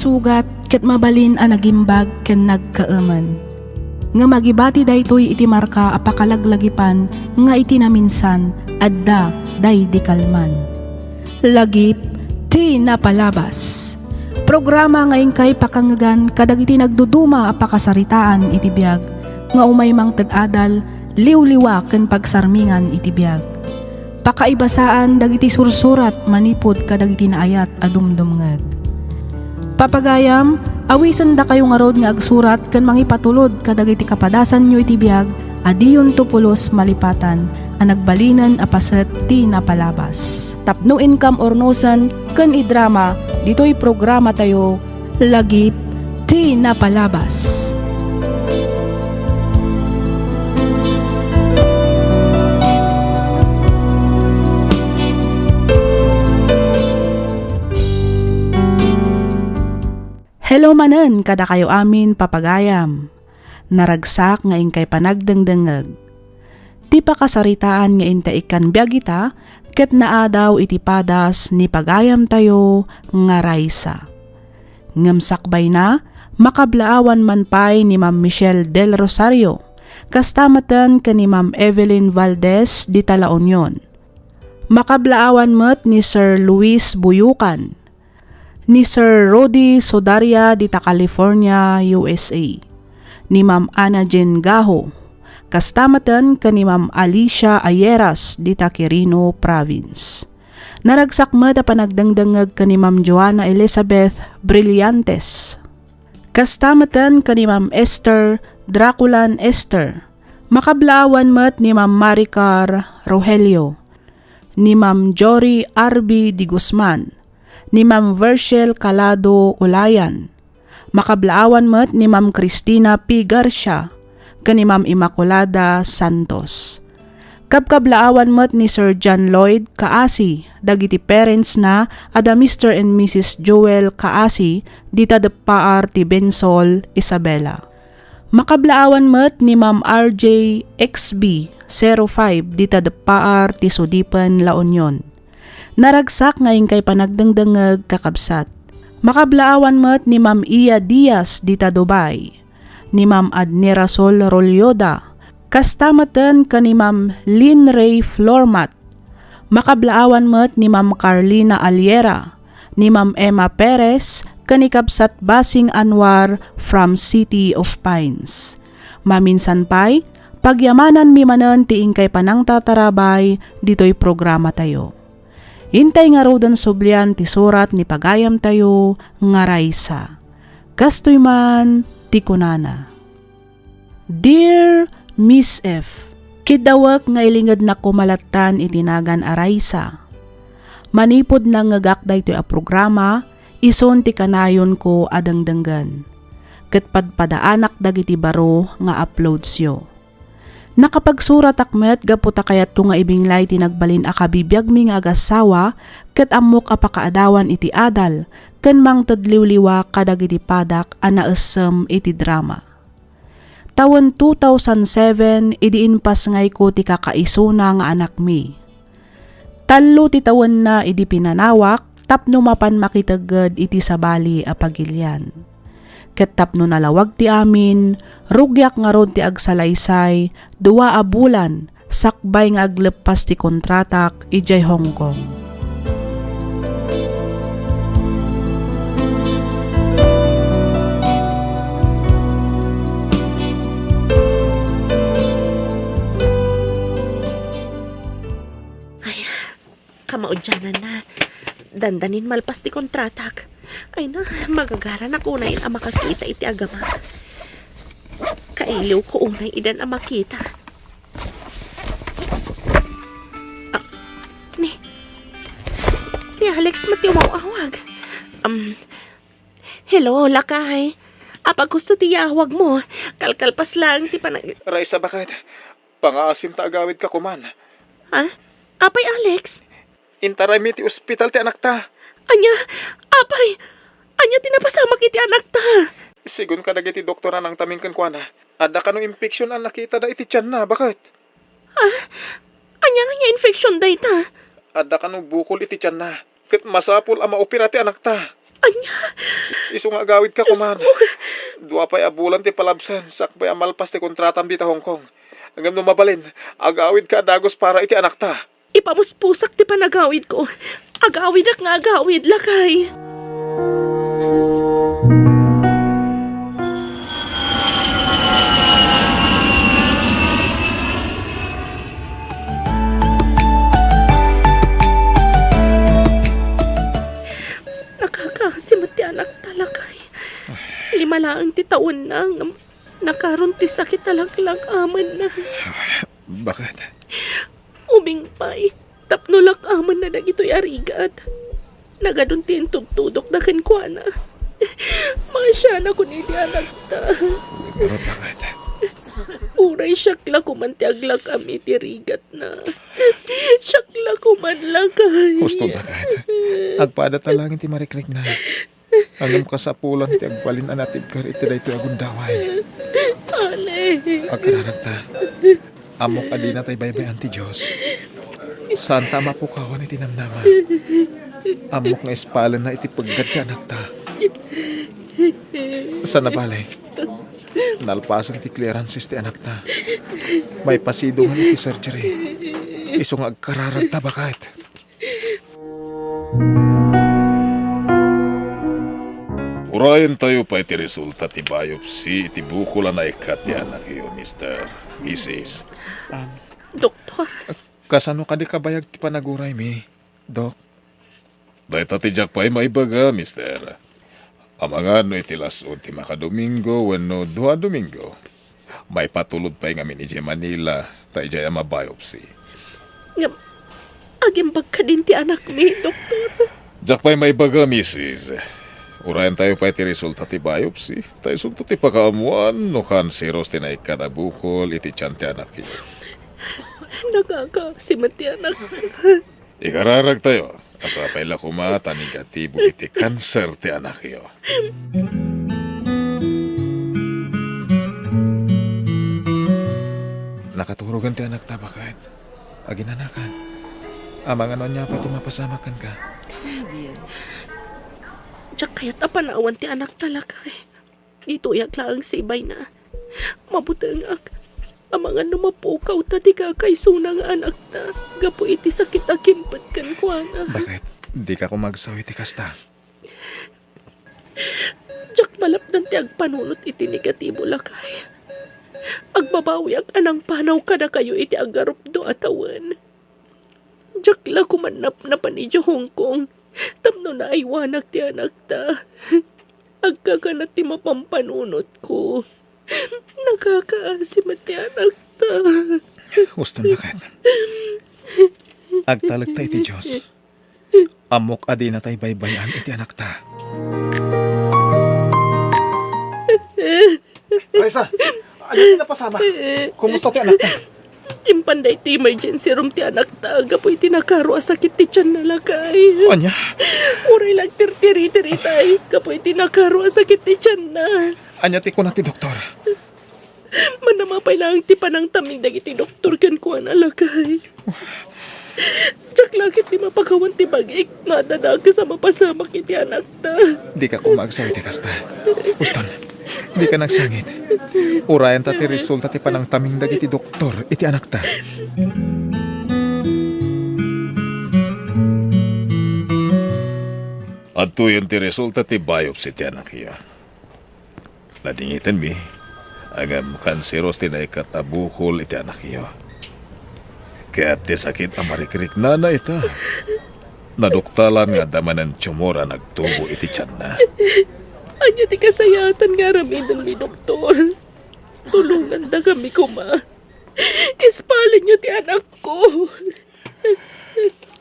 sugat ket mabalin a nagimbag ken nagkaaman. Nga magibati daytoy iti marka a pakalaglagipan nga iti naminsan adda day di kalman. Lagip ti napalabas. Programa nga ingkay pakangagan kadagiti nagduduma a pakasaritaan iti biag nga umay mang tad-adal liwliwa ken pagsarmingan iti biag. Pakaibasaan dagiti sursurat manipod kadagiti naayat a dumdumngeg. Papagayam, awisan da kayo nga rod nga agsurat ken mangipatulod kadagiti kapadasan nyo iti biag adiyon tupulos malipatan a nagbalinan a paset ti napalabas. Tapno income ornosan ken idrama ditoy programa tayo lagip ti napalabas. Hello manen kada kayo amin papagayam. Naragsak nga ingkay panagdengdengeg. Ti pakasaritaan nga inta ikan biagita ket naadaw iti padas ni pagayam tayo nga raysa. Ngamsakbay na makablaawan man pay ni Ma'am Michelle Del Rosario kastamatan ken ni Ma'am Evelyn Valdez di La Union. Makablaawan met ni Sir Luis Buyukan, ni Sir Rodi Sodaria dita California, USA, ni Ma'am Ana Jen Gaho, kastamatan ka ni Ma'am Alicia Ayeras dita Quirino Province. Naragsakmad a panagdangdangag ka ni Ma'am Joanna Elizabeth Brillantes, kastamatan ka ni Ma'am Esther Draculan Esther, makablaawan met ni Ma'am Maricar Rogelio, ni Ma'am Jory Arby Di Guzman, ni Ma'am Vershel Calado Ulayan, makablaawan met ni Ma'am Cristina P. Garcia, ken ni Ma'am Immaculada Santos. Kabkablaawan met ni Sir John Lloyd Kaasi, dagiti parents na ada Mr. and Mrs. Joel Kaasi, dita Depar ti Bensol, Isabela. Makablaawan met ni Ma'am RJ XB 05, dita Depar ti Sudipan, La Union. Naragsak ngayon kay panagdangdangag kakabsat. Makablaawan met ni Ma'am Iya Diaz dita Dubai, ni Ma'am Adnera Sol Rolyoda, kastamatan ka ni Ma'am Lynn Ray Flormat. Makablaawan met ni Ma'am Carlina Aliera, ni Ma'am Emma Perez, kanikabsat Basing Anwar from City of Pines. Maminsan pay, pagyamanan mi manen ti ingkay panang tatarabay ditoy programa tayo. Hintay nga rodan sublian ti surat ni pagayam tayo nga raysa. Kastoy man ti kunana. Dear Miss F, kidawak nga ilingad na kumalatan itinagan a raysa. Manipod na ngagakday ti a programa, ison ti kanayon ko adangdanggan. Ket padpadaanak dagiti baro nga uploads yo. Nakapagsurat akmet gaputa kayat ko nga ibinglay tinagbalin a kabibiyag mi nga agasawa ket amok a pakaadawan iti adal ken mangtadliwliwa kadagiti padak a naessem iti drama. Tawen 2007 idiinpas ngay ko ti kakaisuna nga anak mi. Tallo ti tawen na idi pinanawak tapno mapan makitaged iti sabali a pagilyan. Ket tapno nalawag ti amin, rugyak nga rod ti agsalaysay, 2 a bulan, sakbay nga aglepas ti kontratak ijay Hong Kong. Ay, kamaudyanan na. Dandanin malpas ti kontratak. Ay na, magagara na kunay ang makakita iti agamak. Kailiw ko unay idan ang makita. Ah, ni Alex mati umawawag. Hello, lakay. Apag gusto ti yawag mo, kalkalpas lang ti panag... Raisa, bakit? Pangaasim ta agawid ka kuman. Ha? Apay, Alex? Intaray mi ti ospital ti anak ta. Anya, apay, anya tinapasamak iti anak ta. Sigun ka dagiti doktora nang tamingkan kwa na. Ada ka no infeksyon ang nakita da iti tiyan na, bakit? Anya nga infection day ta. Ada ka no bukol iti tiyan na. Ket masapol ang maopera ti anak ta. Anya, Iso nga agawid ka kuman. Dua pa'y abulan ti palabsan, sakbay amalpas ti kontratam di ta Hong Kong. Hanggang mabalin, agawid ka dagos para iti anak ta. ipamuspusak ti panagawid ko. Agawid ak nga agawid, lakay. Nakakasimot ti anak talakay. 5 lang ti taon na nakaroon ti sakit talaklang aman na. Bakit? Uming pay, tapno lak aman na dagito'y arigat. Nagadun ti intugtudok na kenkwana. Masya na kun iti anak ta. Pero bakit? Uray syakla kuman ti aglak ami ti rigat na. Syakla kuman lakay. Husto bakit? Agpada talangin ti marikrik na. Hanggang kasapulan ti agbalin anatib kar iti daytoy agundaway. Ale. Agkararag ta. Amok adina tay baybayan ti Diyos. Santa mapukawan iti namnama. Amok nga espalan na iti paggad ti anak ta. Sa nabali, nalpasan ti clearances ti anak ta. May pasidungan iti surgery. Iso nga agkararag ta bakit? Urayan tayo pa iti resulta ti biopsy iti bukol na ikat ti anak iyo, Mr. Mrs. Doktor, Kasano ka di kabayag ti panaguray mi, Dok? Dahita ti Jack pa'y maibaga, Mr. Amangan no iti lasod ti makadomingo wenno 2 Domingo. May patulod pa'y ngamin iti Manila tayo jaya ma-biopsy. nga, agimbag ka din ti anak mi, doktor. Jack pa'y maibaga, Mrs. Urayan tayo pa iti resulta ti biopsy. Tayo sunto ti pakaamuan no kanseros ti naikat na bukol iti tiyan ti anak iyo. Nakakasimot ti anak. Ikararag tayo. Asapay la kumata negatibo iti kanser ti anak iyo. Nakaturugan ti anak ta bakit? Aginanakan. Amang ano niya pati mapasamakan ka. Diyak kaya't apanawan ti anak talakay. Dito yak lang sibay na. Mabutang ak. Amang ano mapukaw ta ti kakay sunang anak ta. Gapo iti sakit akimpat kan kuana. Bakit? Di ka kumagsaw iti kasta. Diyak malapdan ti agpanunot iti negatibo lakay. Agbabawi ak anang panaw kada kayo iti agarup do atawan. Diyak la kumanap na panidyo Hong Kong. Tapno na aywanak ti anak ta. Agkakanat ti mapampanunot ko. Nakakaasim ti anak ta. Gusto bakit? Agtalag ta iti Diyos. Amok adi na tay baybayan iti anak ta. Raisa, ano na pasama? Kumusta ti anak ta? Impanday ti emergency room ti anak ta. Gapoy ti nakaro a sakit ti tiyan na lakay. Anya? Uray lang tirtiri-tiritay. Gapoy ti nakaro a sakit ti tiyan na. Anya ti ko na ti doktor. Manamapay lang ti panang taming dagiti doktor kan kuan alakay. Tsak lakit ti mapakawan ti bagik. Madadag ka sa mapasamak iti anak ta. Di ka kumagsaw iti kasta. Uston, di ka nagsangit. Urayan ta ti resulta ti panang taming dagiti doktor iti anak ta. At tuyon ti resulta ti biopsy ti anak iyo. Nadingitan mi. Agam kanseros ti naikat na bukol iti anak iyo. Kaya ti sakit ang marikrik na ita. Naduktalan nga daman ng tumora nagtubo iti tiyan na. Anya ti kasayatan nga ramidan mi doktor. Tulungan da kami kuma. Ispalin niyo ti anak ko.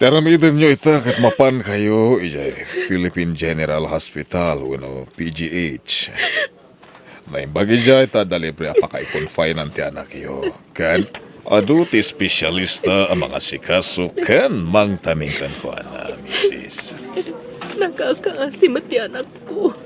Teramidan nyo ita kat mapan kayo ijay Philippine General Hospital wano PGH. Naimbagi jay ta dalibre apakay confine ang ti anak iyo. Kan adu ti espesyalista ang mga sikaso kan mang tamingkan ko na, Mrs. Nakakaasim ti anak ko.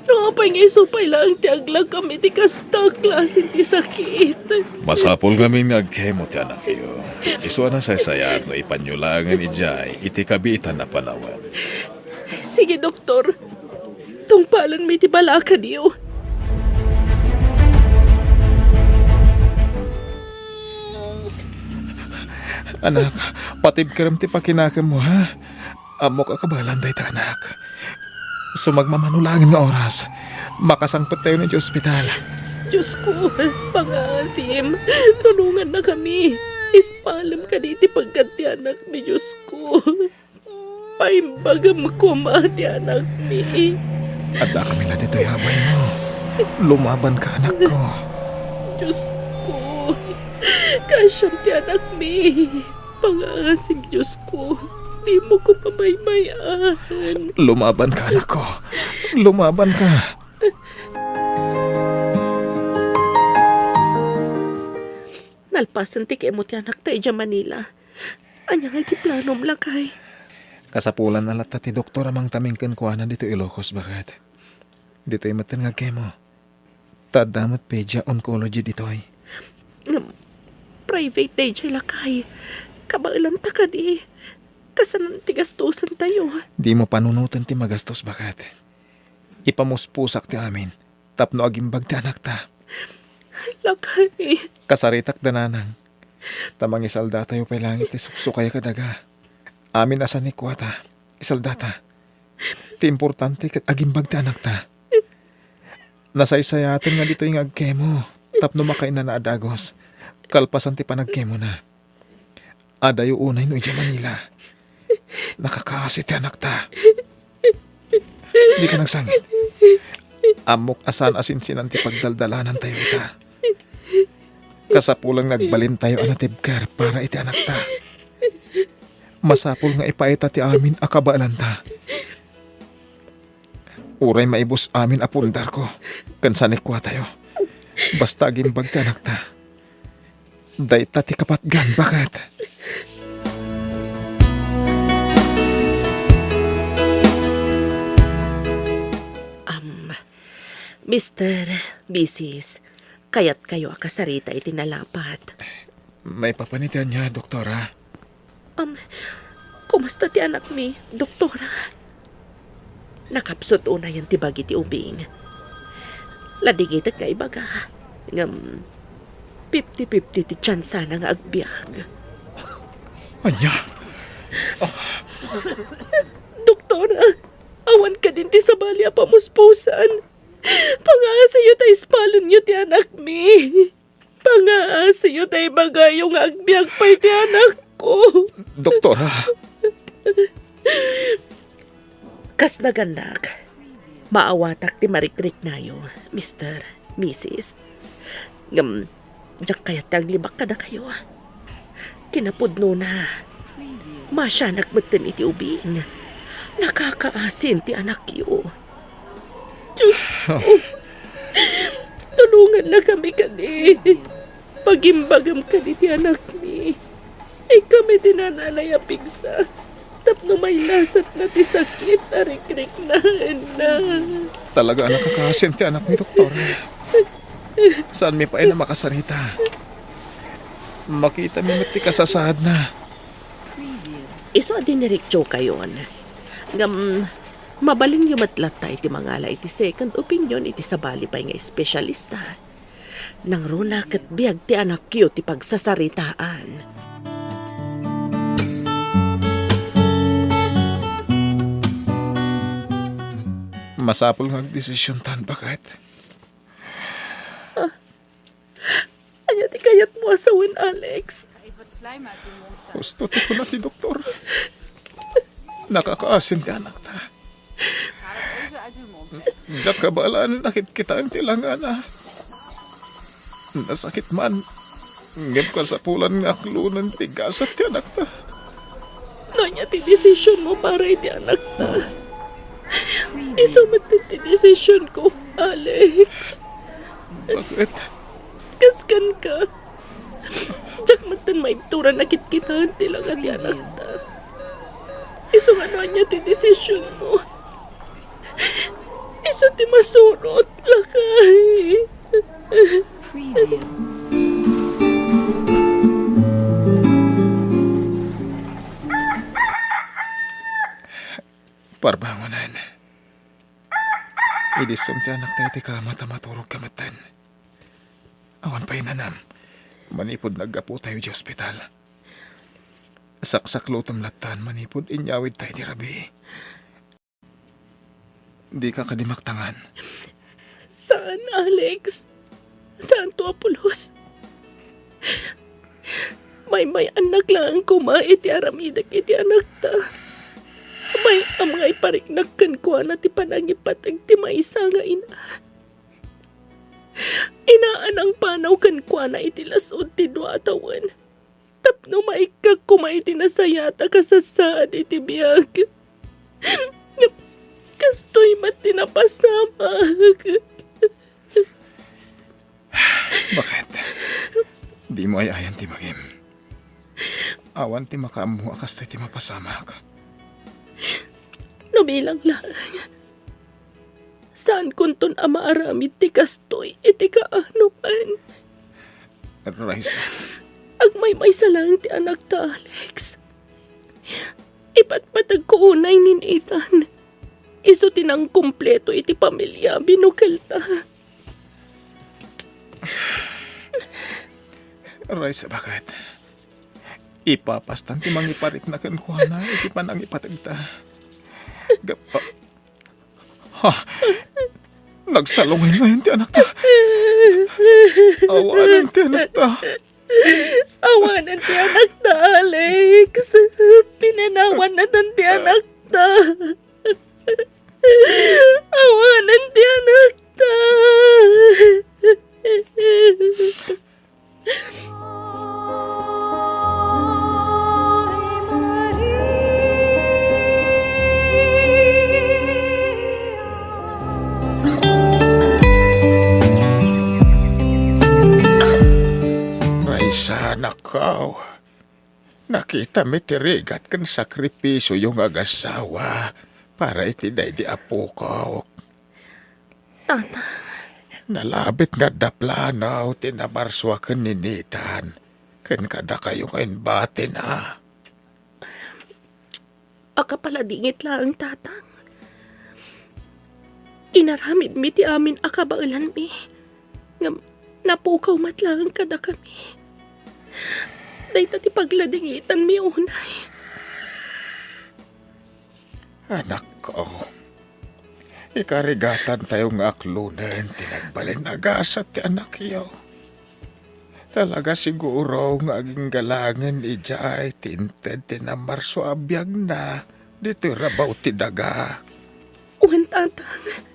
Nakapay nga isupay lang ti aglag kami ti kasta klasin ti sakit. Masapol kami nagkemo ti anak iyo. Iso na say sayat no ipanyulangan ijay iti kabitan na panawan. Sige, doktor. Tungpalan may tibala ka diyo. Anak, patib karam ti pakinaka mo ha. Amo ka kabalanday ta anak. Sumagmamanulangin nga oras. Makasangpot tayo ng ospital. Diyos ko, pangasim. Tulungan na kami. Ispalam ka diti pagkat ti anak mi, Diyos ko. Paimbagam ko ti anak mi. Ada kami na dito yabay mo. Lumaban ka anak ko. Diyos ko. Kasyam ti anak mi. Pangasim, Diyos ko. Di mo ko pamaymayaan. Lumaban ka anak ko. Lumaban ka. Nalpasan ti kay mo ti anak tayo dyan Manila. Anya nga ti planom lakay. Kasapulan na lata ti doktor amang tamingkan kuana dito Ilocos bakit? Dito ay matan nga kemo. Tadamat pedia oncology dito ay. Private day dyan lakay. Kabailan ta ka di. Kasanan ti gastusan tayo. Di mo panunutan ti magastos bakit? Ipamuspusak ti amin. Tapno agimbag ti anak ta. Lakay. Kasaritak dananang. Tamang isalda tayo pay langit ti suksukay kadaga. Amin asan ni Kuwata. Isaldata. Ti importante kat agimbag ti anak ta. Nasaysayatan nga dito yung agkemo. Tapno makain na adagos. Kalpasan ti panagkemo na. Adayo unay no ija Manila. Nakakasi ti anak ta. Di ka nagsangit. Amok asan asinsinan ti pagdaldalanan tayo ita. Kasapulang nagbalin tayo anatibkar para iti anak ta. Masapul nga ipaita ti amin akabaalan ta. Uray maibos amin apundar ko. Kansanik kwa tayo. Basta gimbag ti anak ta. Dayta ti kapatgan bakit? Mr. Mrs. Kayat kayo akasarita iti nalapat. May papanitian niya, doktora. Kumusta ti anak mi, doktora? Nakapsot una yan ti bagi ti ubing. Ladigit at kaibaga. Ngam, 50-50 ti tsansa na nga agbyag. Anya? Doktora, awan ka din ti sabali pamuspusan. Pangasayo tayo spalon nyo ti anak mi. Pangasayo tayo bagayong agbyag pa'y ti anak ko. Doktora. Kas naganak, maawatak ti marikrik nayo, Mr. Mrs. Diyak kaya't taglibak kada kayo. Kinapudno na. Masya nagmagtan iti ubing. Nakakaasin ti anak yo. Diyos ko. Tulungan na kami kadi. Pagimbagam kadi ti anak mi. Ay kami dinanalay apigsa. Tapno may lasat na ti sakit. Arikrik na. Talaga nakakasin ti anak ni doktora. Saan mi pa ay na makasarita? Makita mi mati kasasad na. Iso adinirikcho kayon. Mabalin yung matlatay iti mangala iti second opinion iti sabali pa nga espesyalista. Nang runa kat biag ti anak yu ti pagsasaritaan. Masapol nga desisyon tan bakit? Anya ti kayat mo asawin, Alex. Gusto ti ko na si doktor. Nakakaasin ti anak ta. Diyak kabalaan nakit kita ang tilangana. Nasakit man. Ngem ka sa pulan nga aklunan tigasat ti anak ta. Nanya ti desisyon mo para iti anak ta. Isumat ti desisyon ko, Alex. Bakit? Kaskan ka. Diyak matan maibturan nakit kita ang tilang ati anak ta. Iso nga nanya ti desisyon mo. Iso ti masurot, lakay. Parbangonan. Idisum ti anak tayo ti ka matamaturog kamatan. Awan pa'y nanam. Manipod naggapo tayo di ospital. Saksak lutom latan manipod inyawid tayo di rabi. Di ka kadimaktangan. Saan, Alex? Saan to, Apolos? May anak lang kuma iti aramidak iti anak ta. May amangay pariknagkan ko na ti panangipatag ti maisa nga ina. Inaan ang panaw kan ko na iti lasod ti dua atawan. Tapno maikag kumay ti nasayata kasasad iti biyag. Kastoy mat tinapasamag. Bakit? Di mo ay ayan ti magim. Awan ti makaamu akas tayo ti mapasamak. Nubilang lang. Saan kunton ama aramid ti kastoy iti kaano man. Raisa, Agmay salang ti anak ta, Alex. Ipatpatag ko unay ni Nathan. Iso tinang kumpleto iti pamilya binukal ta. Raisa, bakit? Ipapastan ti mangiparik na kankuana iti panang ipatagta. Gapa. Ha? Nagsalungin ngayon ti anak ta. Awanan ti anak ta. Awanan ti anak ta, Alex. Pinanawan na tan ti anak ta. Awanan ti anak ta. Raisa, nakaw. Nakita mi tirigat kan sakripisyo yung agasawa para itiday di apo ko. Tata, Nalabit nga daplanaw tinabarswa kan ninitan. Kan kada kayong inbati na. akapala dingit lang tatang. Inaramid mi ti amin akabailan mi. Ngam napukaw matlang kada kami. Dayta ti pagladingitan mi unay. Anak ko, ikarigatan tayo nga aklunan, tinagbalin agasat ti anak iyo. Talaga siguro nga aging galangan ijay, tinted tinamarso abiyag na, dito rabaw ti daga. Uwan tatang.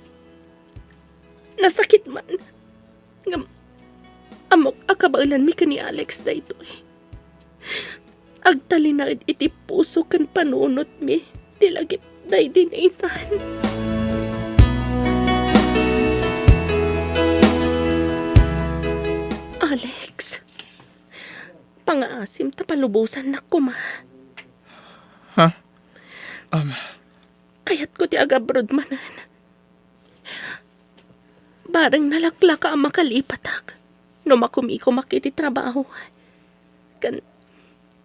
Nasakit man. Ngam amok akabailan mi kani Alex daytoy. Agtalinagid iti puso kan panunot mi. Tilagip day din Nathan. Alex, pangaasim ta palubusan na kuma. Ha? Kayat ko ti agabrod manan. Barang nalaklaka ang makalipatak. No makumiko makiti trabaho. Kan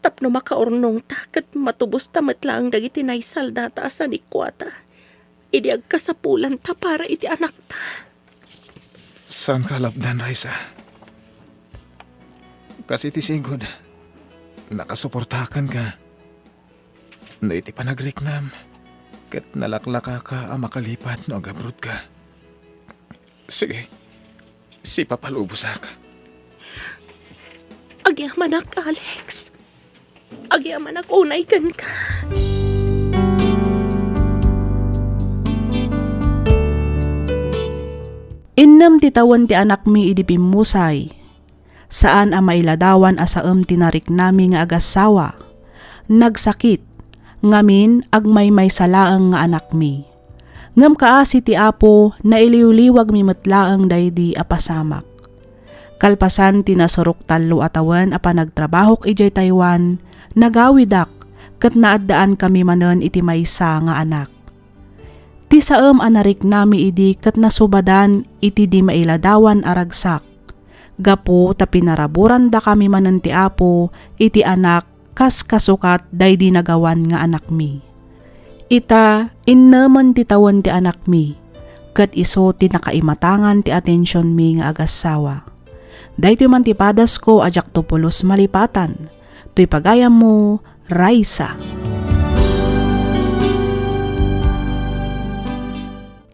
tapno makaurnong ta kat matubos tamat lang dagiti naisal data sa nikwata. Idiag kasapulan ta para iti anak ta. Saan ka labdan, Raisa? Kasi ti sigod, nakasuportakan ka. No iti panagriknam, kat nalaklaka ka ang makalipat no agabrod ka. Sige, si papalubusak. Agyamanak, Alex. Agyamanak, unay kan ka. Innam titawan ti anak mi idi pimusay. Saan a mailadawan asaem tinarik nami nga agasawa. Nagsakit, ngamin agmay salaang nga anak mi. Ngam kaasi ti apo na iliwliwag mi metlaang daydi apasamak. Kalpasan tinasurok talo atawan a panagtrabahok ijay Taiwan, nagawidak ket naaddaan kami manen iti maysa nga anak. Ti saem anarik nami idi ket nasubadan iti di mailadawan aragsak. Gapo ta pinaraburan da kami manen ti apo iti anak kas kasukat daydi nagawan nga anak mi. Ita innaman ti tawan ti anak mi, ket iso ti nakaimatangan ti atensyon mi nga agasawa. Daytoy man ti padas ko ajak to pulos malipatan, to'y pagayam mo, Raisa.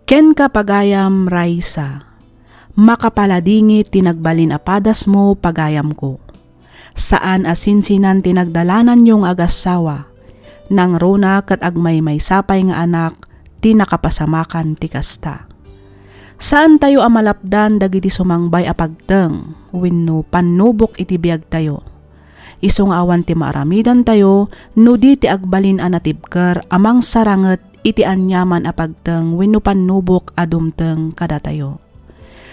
Ken ka pagayam, Raisa, makapaladingi tinagbalin apadas mo pagayam ko. Saan asinsinan tinagdalanan yung agasawa, nang rona kat agmay may sapay nga anak, tinakapasamakan ti kasta. Saan tayo amalapdan dagiti sumangbay apagteng, wenno panubok iti biag tayo. Isong awan ti maaramidan tayo, no di ti agbalin anatibker amang saranget iti anyaman apagteng wenno panubok adumteng kada tayo.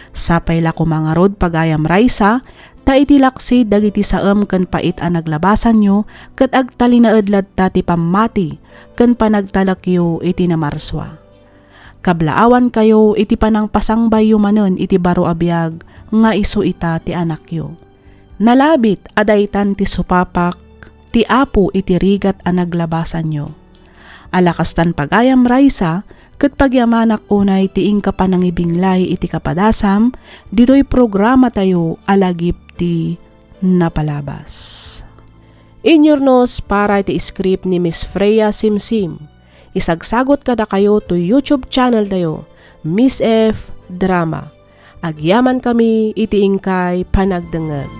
Sapay la kumangarod pagayam, Raisa, ta iti laksi dagiti saem ken pait a naglabasan nyo ket agtalinaedlad ta ti pammati ken panagtalakyo iti namarswa. Kablaawan kayo iti panang pasangbay manen iti baro a biag nga isu ita ti anakyo. Nalabit adaytan ti supapak ti apo iti rigat a naglabasan nyo. Alakastan pagayam, Raisa, ket pagyamanak unay ti ingka panangibinglay iti kapadasam, dito'y programa tayo alagip ti napalabas. Inyornos para iti script ni Miss Freya Simsim. Isagsagot kada kayo to YouTube channel tayo, Miss F Drama. Agyaman kami iti ingkay panagdengeg.